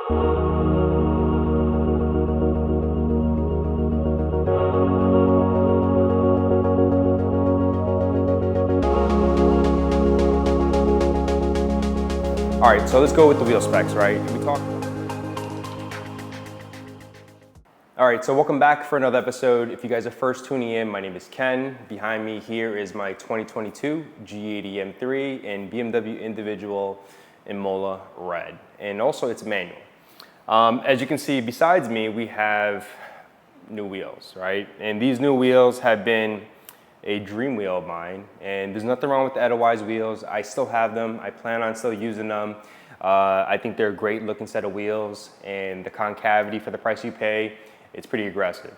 All right, so let's go with the wheel specs, right? All right, so welcome back for another episode. If you guys are first tuning in, my name is Ken. Behind me here is my 2022 G80 M3 and BMW individual Imola Red. And also it's manual. As you can see, besides me, we have new wheels, right? And these new wheels have been a dream wheel of mine, and there's nothing wrong with the Edelweiss wheels. I still have them. I plan on still using them. I think they're a great looking set of wheels, and the concavity for the price you pay, it's pretty aggressive.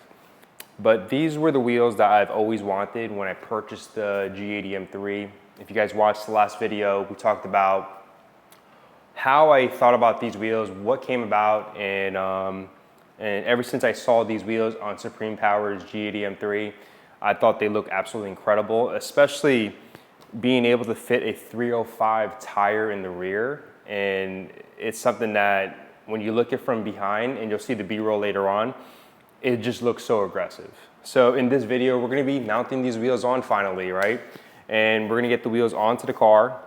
But these were the wheels that I've always wanted when I purchased the G80 M3. If you guys watched the last video, we talked about how I thought about these wheels, what came about, and ever since I saw these wheels on Supreme Power's G80 M3, I thought they looked absolutely incredible, especially being able to fit a 305 tire in the rear. And it's something that when you look at from behind, and you'll see the B-roll later on, it just looks so aggressive. So in this video, we're gonna be mounting these wheels on finally, right? And we're gonna get the wheels onto the car.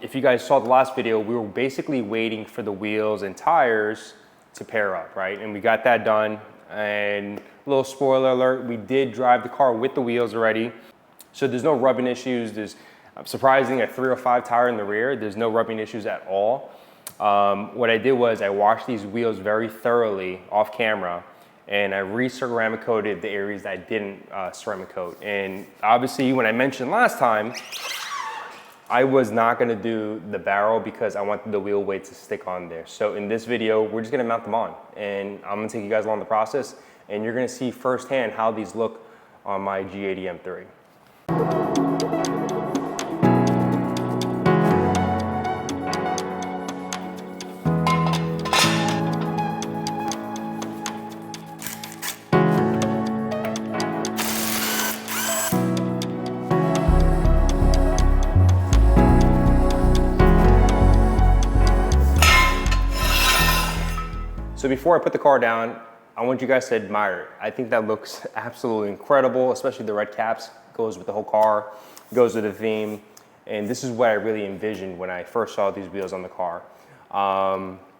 If you guys saw the last video, we were basically waiting for the wheels and tires to pair up, right? And we got that done. And a little spoiler alert, we did drive the car with the wheels already. So there's no rubbing issues. There's surprising a 305 tire in the rear. There's no rubbing issues at all. What I did was I washed these wheels very thoroughly off camera, and I re-ceramic coated the areas that I didn't ceramic coat. And obviously when I mentioned last time, I was not gonna do the barrel because I wanted the wheel weight to stick on there. So in this video, we're just gonna mount them on, and I'm gonna take you guys along the process, and you're gonna see firsthand how these look on my G80 M3. So before I put the car down, I want you guys to admire it. I think that looks absolutely incredible, especially the red caps. Goes with the whole car, goes with the theme. And this is what I really envisioned when I first saw these wheels on the car.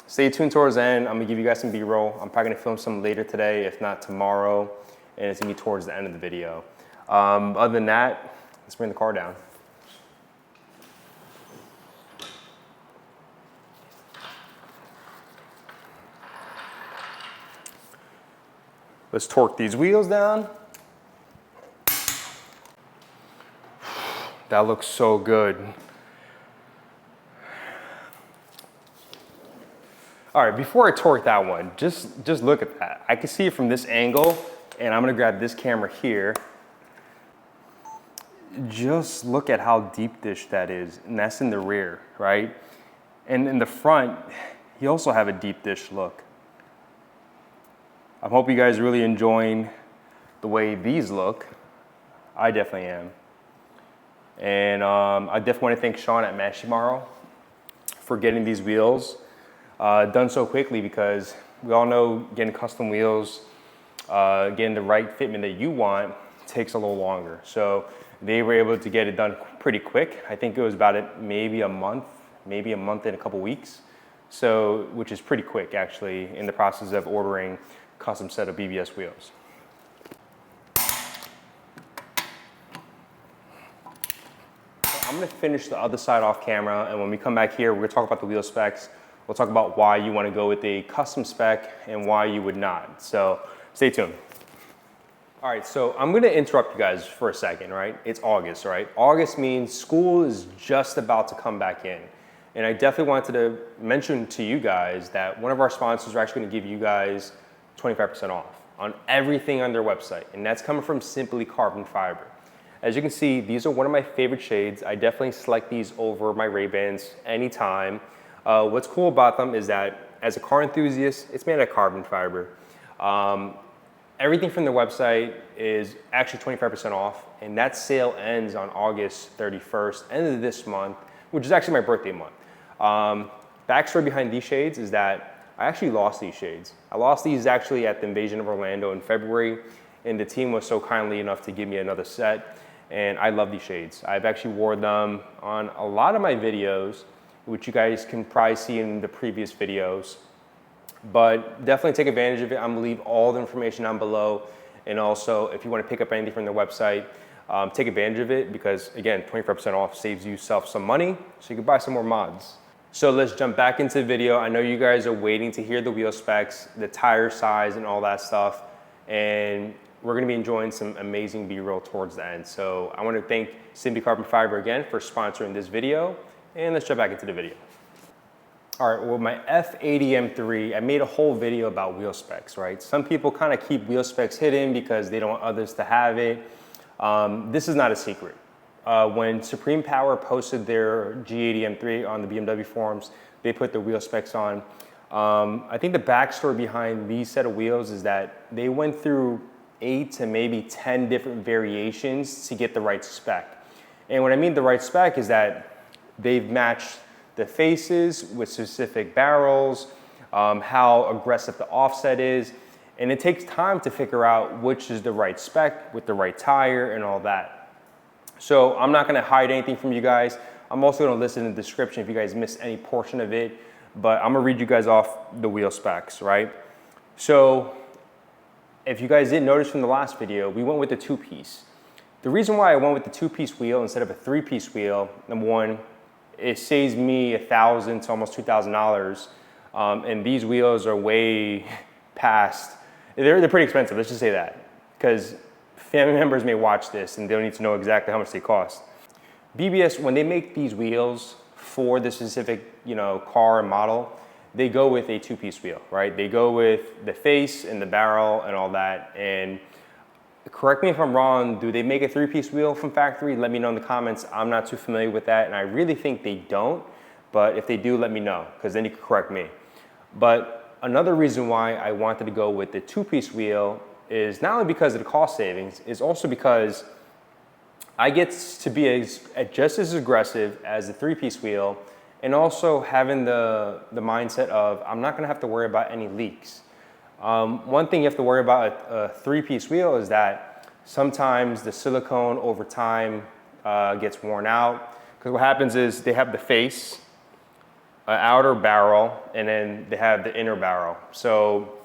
Stay tuned towards the end. I'm gonna give you guys some B-roll. I'm probably gonna film some later today, if not tomorrow. And it's gonna be towards the end of the video. Other than that, let's bring the car down. Let's torque these wheels down. That looks so good. All right, before I torque that one, just look at that. I can see it from this angle, and I'm gonna grab this camera here. Just look at how deep dish that is, and that's in the rear, right? And in the front, you also have a deep dish look. I hope you guys are really enjoying the way these look. I definitely am. And I definitely want to thank Sean at Mashimarho for getting these wheels done so quickly, because we all know getting custom wheels, getting the right fitment that you want takes a little longer. So they were able to get it done pretty quick. I think it was about maybe a month and a couple weeks. So, which is pretty quick actually in the process of ordering custom set of BBS wheels. I'm gonna finish the other side off camera, and when we come back here, we're gonna talk about the wheel specs. We'll talk about why you wanna go with a custom spec and why you would not. So stay tuned. All right, so I'm gonna interrupt you guys for a second, right? It's August, right? August means school is just about to come back in. And I definitely wanted to mention to you guys that one of our sponsors are actually gonna give you guys 25% off on everything on their website, and that's coming from Simply Carbon Fiber. As you can see, these are one of my favorite shades. I definitely select these over my Ray-Bans anytime. What's cool about them is that as a car enthusiast, it's made out of carbon fiber. Everything from their website is actually 25% off, and that sale ends on August 31st, end of this month, which is actually my birthday month. Backstory behind these shades is that I actually lost these shades. I lost these actually at the Invasion of Orlando in February, and the team was so kindly enough to give me another set, and I love these shades. I've actually wore them on a lot of my videos, which you guys can probably see in the previous videos, but definitely take advantage of it. I'm gonna leave all the information down below, and also if you wanna pick up anything from their website, take advantage of it because again, 25% off saves yourself some money so you can buy some more mods. So let's jump back into the video. I know you guys are waiting to hear the wheel specs, the tire size and all that stuff. And we're gonna be enjoying some amazing B-roll towards the end. So I wanna thank Simbi Carbon Fiber again for sponsoring this video. And let's jump back into the video. All right, well, my F80 M3, I made a whole video about wheel specs, right? Some people kind of keep wheel specs hidden because they don't want others to have it. This is not a secret. When Supreme Power posted their G80 M3 on the BMW forums, they put the wheel specs on. I think the backstory behind these set of wheels is that they went through 8 to maybe 10 different variations to get the right spec. And what I mean the right spec is that they've matched the faces with specific barrels, how aggressive the offset is, and it takes time to figure out which is the right spec with the right tire and all that. So I'm not gonna hide anything from you guys. I'm also gonna list in the description if you guys missed any portion of it, but I'm gonna read you guys off the wheel specs, right? So if you guys didn't notice from the last video, we went with the 2-piece. The reason why I went with the 2-piece wheel instead of a 3-piece wheel, number one, it saves me $1,000 to almost $2,000. And these wheels are way past, they're pretty expensive, let's just say that. Because family members may watch this and they don't need to know exactly how much they cost. BBS, when they make these wheels for the specific, car and model, they go with a 2-piece wheel, right? They go with the face and the barrel and all that. And correct me if I'm wrong, do they make a 3-piece wheel from factory? Let me know in the comments. I'm not too familiar with that, and I really think they don't, but if they do, let me know, because then you can correct me. But another reason why I wanted to go with the 2-piece wheel is not only because of the cost savings, is also because I get to be just as aggressive as the 3-piece wheel, and also having the mindset of I'm not gonna have to worry about any leaks. One thing you have to worry about a 3-piece wheel is that sometimes the silicone over time gets worn out. Because what happens is they have the face, an outer barrel, and then they have the inner barrel. So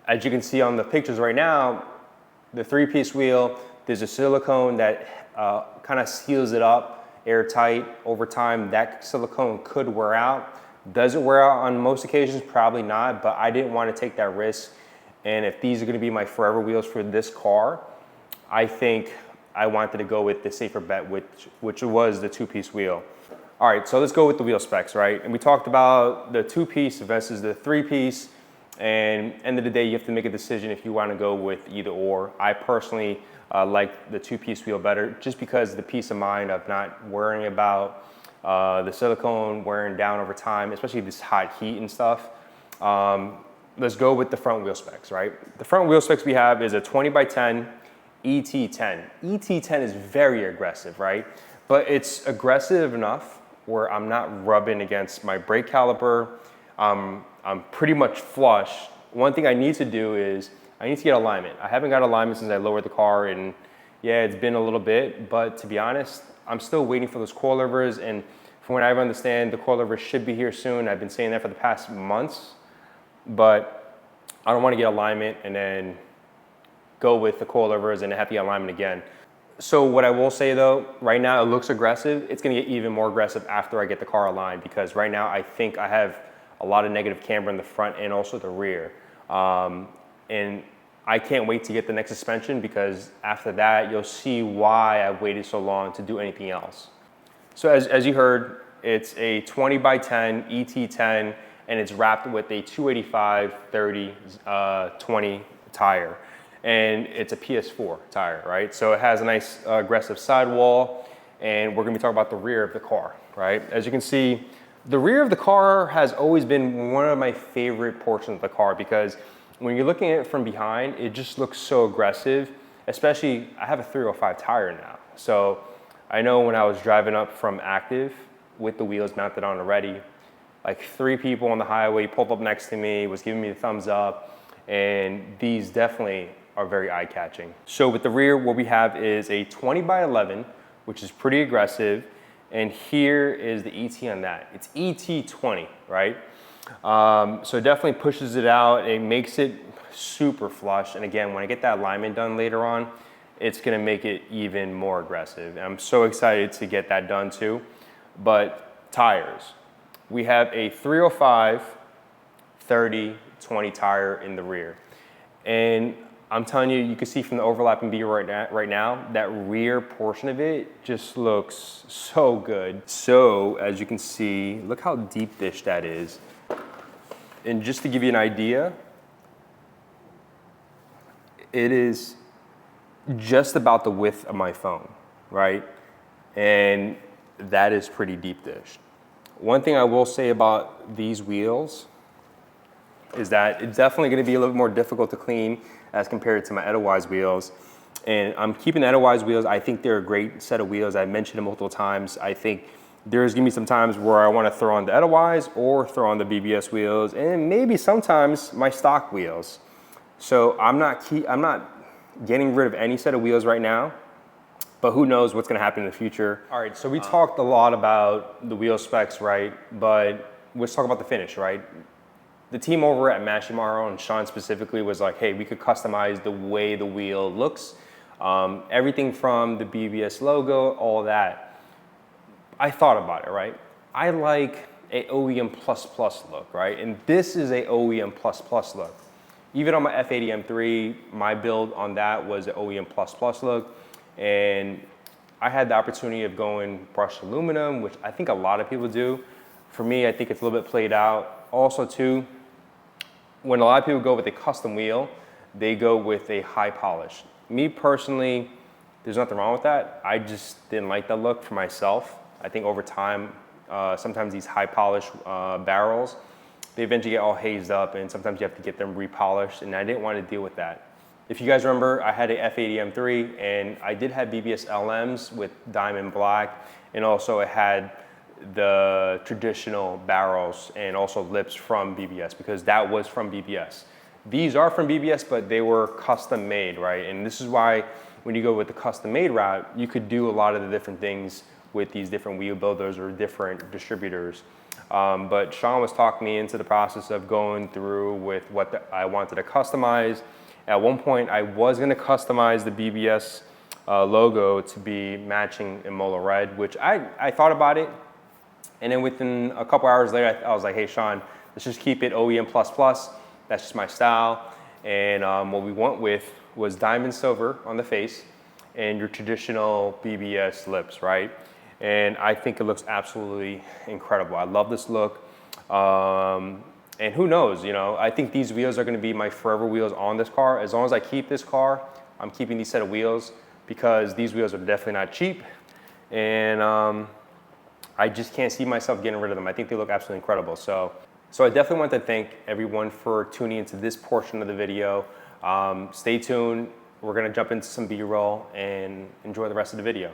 as you can see on the pictures right now, the 3-piece wheel, there's a silicone that kind of seals it up airtight. Over time, that silicone could wear out. Does it wear out on most occasions? Probably not, but I didn't want to take that risk. And if these are going to be my forever wheels for this car, I think I wanted to go with the safer bet, which was the 2-piece wheel. All right, so let's go with the wheel specs, right? And we talked about the 2-piece versus the 3-piece. And end of the day, you have to make a decision if you want to go with either or. I personally like the 2-piece wheel better, just because the peace of mind of not worrying about the silicone wearing down over time, especially this hot heat and stuff. Let's go with the front wheel specs, right? The front wheel specs we have is a 20x10 ET10. ET10 is very aggressive, right? But it's aggressive enough where I'm not rubbing against my brake caliper. I'm pretty much flush. One thing I need to do is I need to get alignment. I haven't got alignment since I lowered the car, and yeah, it's been a little bit, but to be honest, I'm still waiting for those coilovers, and from what I understand, the coilovers should be here soon. I've been saying that for the past months, but I don't want to get alignment and then go with the coilovers and have to get alignment again. So what I will say though, right now it looks aggressive. It's going to get even more aggressive after I get the car aligned, because right now I think I have a lot of negative camber in the front and also the rear. And I can't wait to get the next suspension, because after that, you'll see why I've waited so long to do anything else. So as you heard, it's a 20x10 ET10, and it's wrapped with a 285/30/20 tire. And it's a PS4 tire, right? So it has a nice aggressive sidewall, and we're gonna be talking about the rear of the car, right? As you can see, the rear of the car has always been one of my favorite portions of the car, because when you're looking at it from behind, it just looks so aggressive. Especially, I have a 305 tire now. So I know when I was driving up from Active with the wheels mounted on already, like 3 people on the highway pulled up next to me, was giving me the thumbs up, and these definitely are very eye-catching. So with the rear, what we have is a 20 by 11, which is pretty aggressive, and here is the ET on that. It's ET20, right? So it definitely pushes it out. It makes it super flush, and again, when I get that alignment done later on, it's gonna make it even more aggressive. And I'm so excited to get that done too. But tires. We have a 305, 30, 20 tire in the rear. And I'm telling you, you can see from the overlapping view right now, that rear portion of it just looks so good. So as you can see, look how deep dish that is. And just to give you an idea, it is just about the width of my phone, right? And that is pretty deep dish. One thing I will say about these wheels is that it's definitely gonna be a little more difficult to clean as compared to my Edelweiss wheels. And I'm keeping the Edelweiss wheels. I think they're a great set of wheels. I mentioned it multiple times. I think there's gonna be some times where I wanna throw on the Edelweiss or throw on the BBS wheels, and maybe sometimes my stock wheels. So I'm not getting rid of any set of wheels right now, but who knows what's gonna happen in the future. All right, so we talked a lot about the wheel specs, right? But let's talk about the finish, right? The team over at Mashimarho, and Sean specifically, was like, hey, we could customize the way the wheel looks. Everything from the BBS logo, all that. I thought about it, right? I like a OEM plus look, right? And this is a OEM plus look. Even on my F80 M3, my build on that was an OEM plus look. And I had the opportunity of going brushed aluminum, which I think a lot of people do. For me, I think it's a little bit played out. Also too, when a lot of people go with a custom wheel, they go with a high polish. Me personally, there's nothing wrong with that. I just didn't like that look for myself. I think over time, sometimes these high polish barrels, they eventually get all hazed up, and sometimes you have to get them repolished, and I didn't want to deal with that. If you guys remember, I had a F80 M3, and I did have BBS LMs with diamond black, and also it had the traditional barrels and also lips from BBS, because that was from BBS. These are from BBS, but they were custom made, right? And this is why when you go with the custom made route, you could do a lot of the different things with these different wheel builders or different distributors. But Sean was talking me into the process of going through with what I wanted to customize. At one point, I was gonna customize the BBS logo to be matching Imola Red, which I thought about it. And then within a couple hours later, I was like, hey, Sean, let's just keep it OEM plus. That's just my style. And what we went with was diamond silver on the face and your traditional BBS lips, right? And I think it looks absolutely incredible. I love this look. And who knows, you know, I think these wheels are gonna be my forever wheels on this car. As long as I keep this car, I'm keeping these set of wheels, because these wheels are definitely not cheap. And I just can't see myself getting rid of them. I think they look absolutely incredible. So I definitely want to thank everyone for tuning into this portion of the video. Stay tuned. We're gonna jump into some B-roll and enjoy the rest of the video.